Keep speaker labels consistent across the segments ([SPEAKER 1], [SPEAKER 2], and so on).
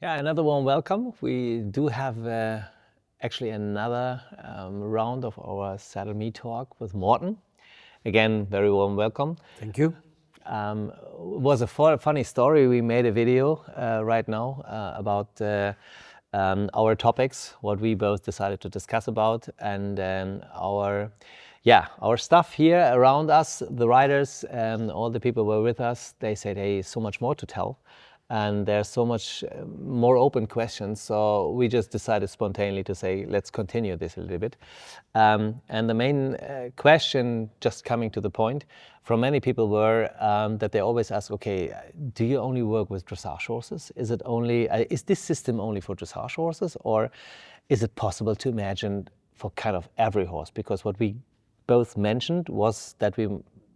[SPEAKER 1] Yeah, another warm welcome. We do have actually another round of our Saddle Me talk with Morten. Again, very warm welcome.
[SPEAKER 2] Thank you.
[SPEAKER 1] It was a funny story. We made a video right now about our topics, what we both decided to discuss about, and our stuff here around us, the riders and all the people who were with us. They said, hey, so much more to tell. And there's so much more open questions, so we just decided spontaneously to say, let's continue this a little bit. And the main question, just coming to the point, from many people were that they always ask, okay, do you only work with dressage horses? Is it only, is this system only for dressage horses, or is it possible to imagine for kind of every horse? Because what we both mentioned was that we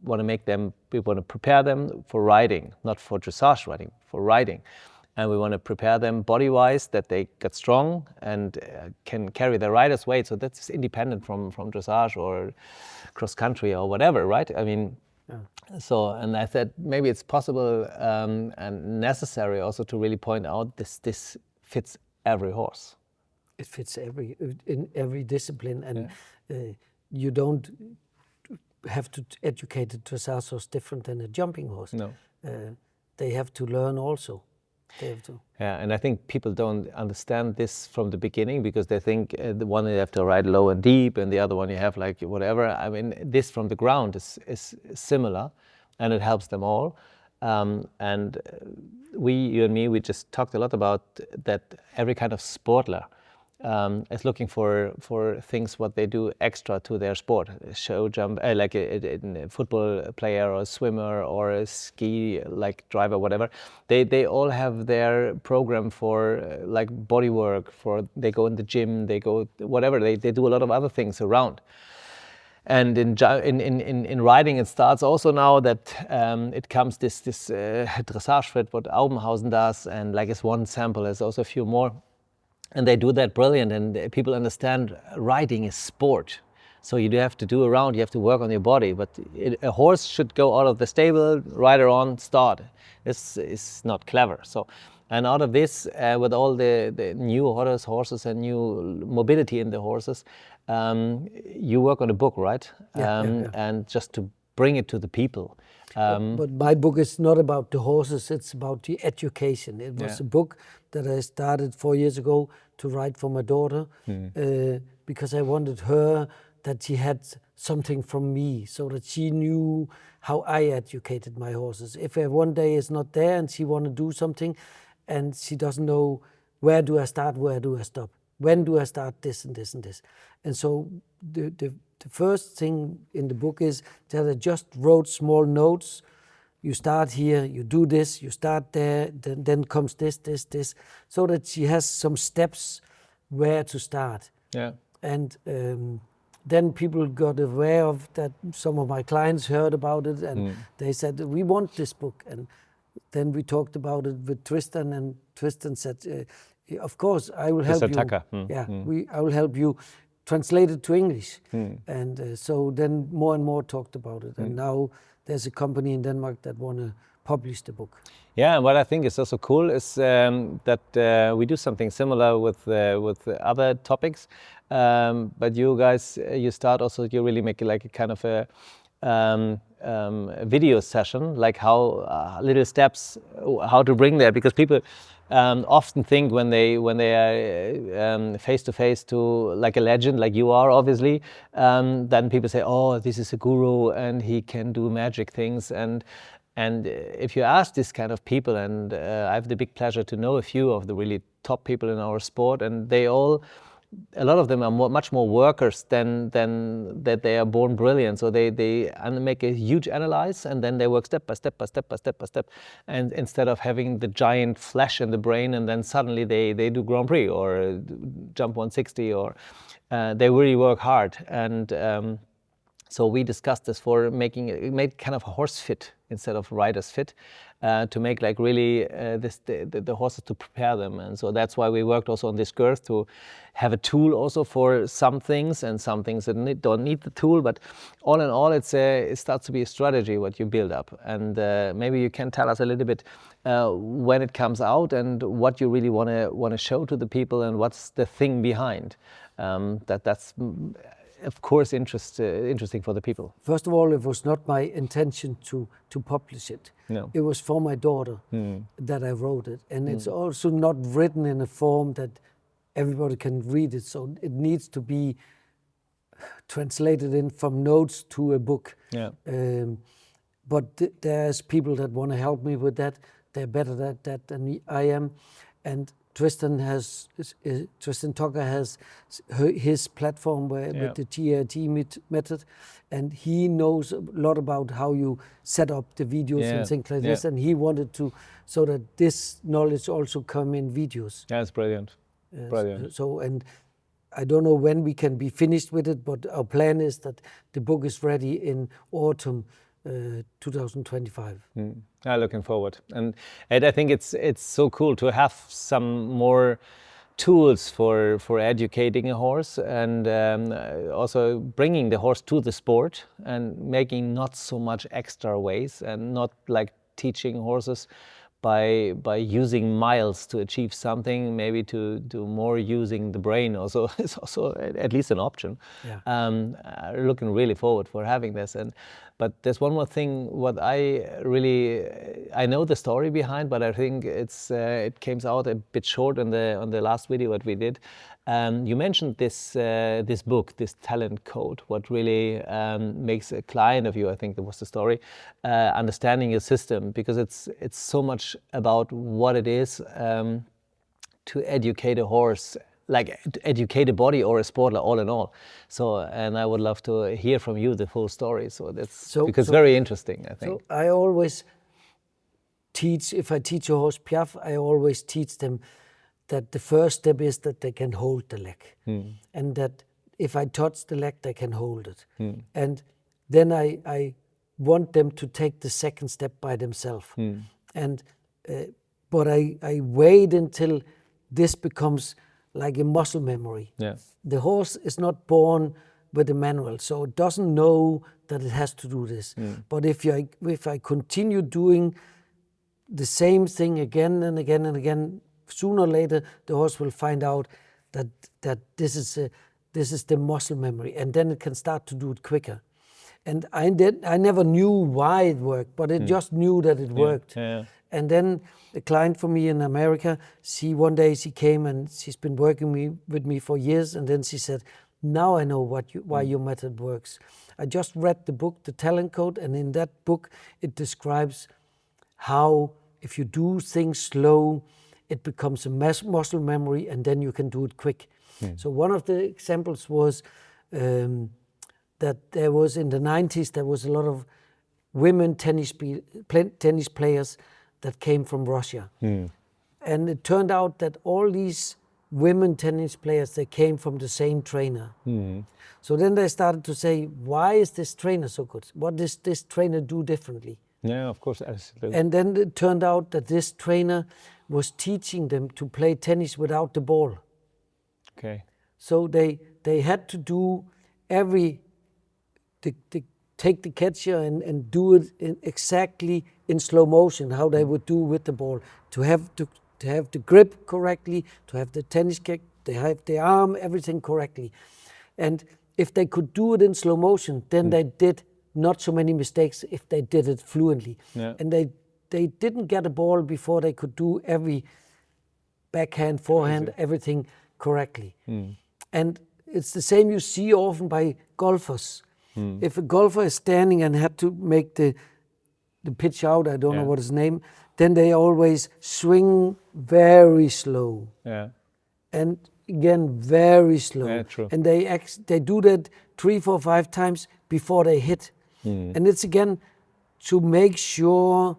[SPEAKER 1] want to prepare them for riding, not for dressage riding, for riding. And we want to prepare them body-wise that they get strong and can carry their rider's weight. So that's independent from dressage or cross-country or whatever, right? I mean, so, and I said maybe it's possible and necessary also to really point out this fits every horse.
[SPEAKER 2] It fits in every discipline, and you don't have to educate a dressage horse different than a jumping horse.
[SPEAKER 1] No.
[SPEAKER 2] They have to learn also. They have to.
[SPEAKER 1] Yeah, and I think people don't understand this from the beginning because they think the one you have to ride low and deep and the other one you have like whatever. I mean, this from the ground is similar and it helps them all. And you and me, we just talked a lot about that every kind of sportler is looking for things what they do extra to their sport. Show jump, like a football player or a swimmer or a ski like driver, whatever. They all have their program for like body work. For they go in the gym, they go whatever. They do a lot of other things around. And in riding, it starts also now that it comes this dressage fit what Aubenhausen does, and like it's one sample. There's also a few more. And they do that brilliant, and people understand riding is sport. So you do have to do around, you have to work on your body, but a horse should go out of the stable, rider on, start. This is not clever. So, and out of this, with all the new horses and new mobility in the horses, you work on a book, right? And just to bring it to the people.
[SPEAKER 2] But my book is not about the horses, it's about the education. It was a book that I started 4 years ago to write for my daughter because I wanted her that she had something from me so that she knew how I educated my horses. If one day is not there and she want to do something and she doesn't know where do I start, where do I stop, when do I start this and this and this. And so the first thing in the book is that I just wrote small notes. You start here, you do this, you start there, then comes this, so that she has some steps where to start.
[SPEAKER 1] Yeah.
[SPEAKER 2] And then people got aware of that. Some of my clients heard about it and they said, we want this book. And then we talked about it with Tristan, and Tristan said, of course, I will help you. I will help you translate it to English. And so then more and more talked about it. And now there's a company in Denmark that want to publish the book.
[SPEAKER 1] Yeah, and what I think is also cool is that we do something similar with other topics. But you guys, you really make it like a kind of a video session, like how little steps, how to bring there, because people often think when they are face to face to like a legend, like you are obviously, then people say, oh, this is a guru and he can do magic things. And if you ask this kind of people, and I have the big pleasure to know a few of the really top people in our sport, and a lot of them are much more workers than that they are born brilliant. So they make a huge analyze, and then they work step by step, and instead of having the giant flash in the brain, and then suddenly they do Grand Prix or jump 160, or they really work hard. And So we discussed this for made kind of a horse fit instead of riders fit, to make like really the horses, to prepare them. And so that's why we worked also on this girth, to have a tool also for some things, and some things that don't need the tool. But all in all, it starts to be a strategy what you build up. And maybe you can tell us a little bit when it comes out and what you really want to show to the people, and what's the thing behind. That's of course interesting for the people.
[SPEAKER 2] First of all, it was not my intention to publish it.
[SPEAKER 1] No.
[SPEAKER 2] It was for my daughter that I wrote it. And it's also not written in a form that everybody can read it. So it needs to be translated in from notes to a book.
[SPEAKER 1] Yeah.
[SPEAKER 2] But there's people that want to help me with that. They're better at that than I am. And Tristan Tucker has his platform with the TRT method, and he knows a lot about how you set up the videos and things like this, and he wanted to, so that this knowledge also come in videos.
[SPEAKER 1] That's brilliant. Brilliant.
[SPEAKER 2] So, and I don't know when we can be finished with it, but our plan is that the book is ready in autumn 2025.
[SPEAKER 1] I'm looking forward, and I think it's so cool to have some more tools for educating a horse, and also bringing the horse to the sport, and making not so much extra ways, and not like teaching horses by using miles to achieve something, maybe to do more using the brain also is also at least an option. Looking really forward for having this. But there's one more thing what I know the story behind, but I think it came out a bit short on the last video what we did. You mentioned this book, this talent code, what really makes a client of you, I think that was the story, understanding your system, because it's so much about what it is to educate a horse, like to educate a body or a sportler, all in all. So, and I would love to hear from you the full story. So that's because very interesting, I think.
[SPEAKER 2] So I always teach, if I teach a horse piaffe, I always teach them that the first step is that they can hold the leg, and that if I touch the leg, they can hold it. And then I want them to take the second step by themselves. And but I wait until this becomes like a muscle memory. The horse is not born with a manual, so it doesn't know that it has to do this. But if I continue doing the same thing again and again and again, sooner or later the horse will find out that this is the muscle memory, and then it can start to do it quicker. And I never knew why it worked, but it just knew that it worked. And then a client for me in America, one day she came and she's been working with me for years, and then she said, now I know why your method works. I just read the book, The Talent Code, and in that book it describes how if you do things slow, it becomes a muscle memory, and then you can do it quick. So one of the examples was that there was in the 90s, there was a lot of women tennis players that came from Russia. And it turned out that all these women tennis players, they came from the same trainer. So then they started to say, why is this trainer so good? What does this trainer do differently?
[SPEAKER 1] Yeah, of course, absolutely.
[SPEAKER 2] And then it turned out that this trainer was teaching them to play tennis without the ball.
[SPEAKER 1] Okay.
[SPEAKER 2] So they had to do take the catcher and do it exactly in slow motion, how they would do with the ball, to have the grip correctly, to have the tennis kick, they have the arm, everything correctly. And if they could do it in slow motion, then they did not so many mistakes if they did it fluently. And they didn't get a ball before they could do every backhand, forehand, everything correctly. And it's the same you see often by golfers. If a golfer is standing and had to make the pitch out, I don't know what his name, then they always swing very slow. And again, very slow. And they do that 3, 4, 5 times before they hit. And it's again to make sure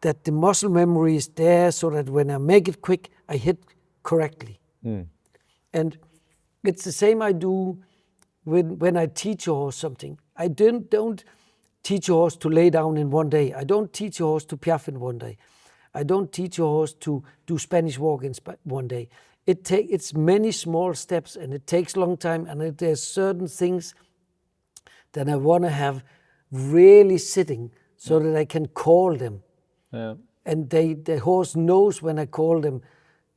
[SPEAKER 2] that the muscle memory is there, so that when I make it quick, I hit correctly. And it's the same I do when I teach a horse something. I don't teach a horse to lay down in one day. I don't teach a horse to piaffe in one day. I don't teach a horse to do Spanish walk in one day. It's many small steps, and it takes a long time, and there's certain things that I want to have really sitting so that I can call them.
[SPEAKER 1] Yeah.
[SPEAKER 2] And the horse knows when I call them,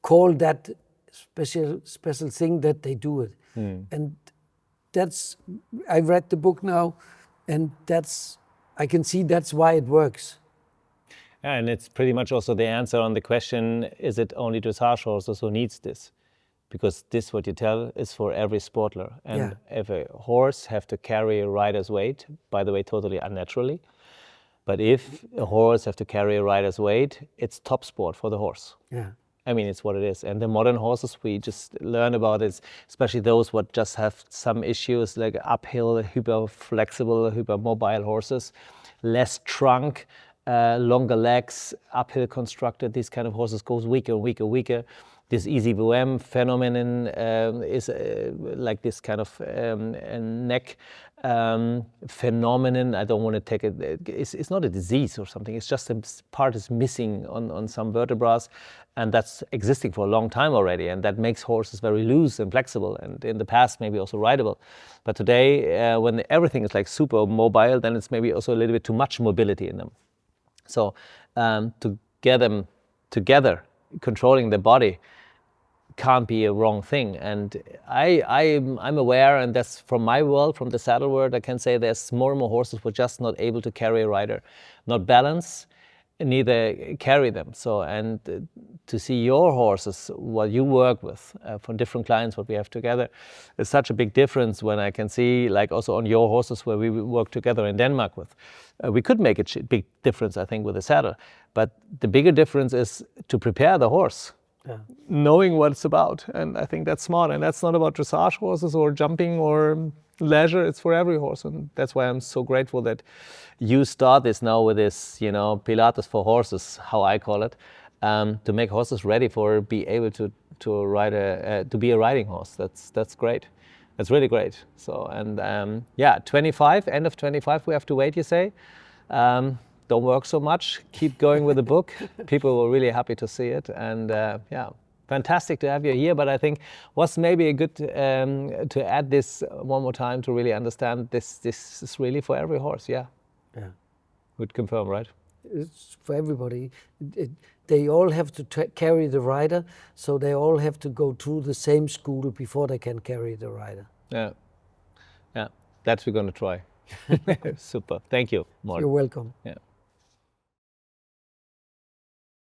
[SPEAKER 2] call that special thing that they do it. And I read the book now, and I can see that's why it works.
[SPEAKER 1] And it's pretty much also the answer on the question, is it only dressage horses who needs this? Because this, what you tell, is for every sportler. And if a horse have to carry a rider's weight, by the way, totally unnaturally, but if a horse have to carry a rider's weight, it's top sport for the horse.
[SPEAKER 2] Yeah.
[SPEAKER 1] I mean, it's what it is. And the modern horses we just learn about is, especially those what just have some issues like uphill, hyper flexible, hyper mobile horses, less trunk, longer legs, uphill constructed, these kind of horses goes weaker and weaker, weaker. This easy VOM phenomenon is like this kind of neck phenomenon. I don't want to take it, it's not a disease or something, it's just a part is missing on some vertebrae, and that's existing for a long time already, and that makes horses very loose and flexible, and in the past maybe also rideable. But today, when everything is like super mobile, then it's maybe also a little bit too much mobility in them. So to get them together, controlling the body, can't be a wrong thing. And I'm aware, and that's from my world, from the saddle world, I can say there's more and more horses who are just not able to carry a rider, not balance, neither carry them. So, and to see your horses, what you work with, from different clients, what we have together, is such a big difference when I can see, like also on your horses where we work together in Denmark with. We could make a big difference, I think, with the saddle. But the bigger difference is to prepare the horse. Yeah. Knowing what it's about, and I think that's smart, and that's not about dressage horses or jumping or leisure, it's for every horse, and that's why I'm so grateful that you start this now with this, you know, Pilates for horses, how I call it, to make horses ready for be able to ride to be a riding horse. That's great. That's really great. So, and yeah, 25, end of 25 we have to wait, you say. Don't work so much, keep going with the book. People were really happy to see it, and yeah, fantastic to have you here. But I think what's maybe a good to add this one more time to really understand this is really for every horse. Yeah, would confirm, right?
[SPEAKER 2] It's for everybody. They all have to carry the rider, so they all have to go through the same school before they can carry the rider.
[SPEAKER 1] Yeah, that's we're going to try. Super, thank you, Morten.
[SPEAKER 2] You're welcome.
[SPEAKER 1] Yeah.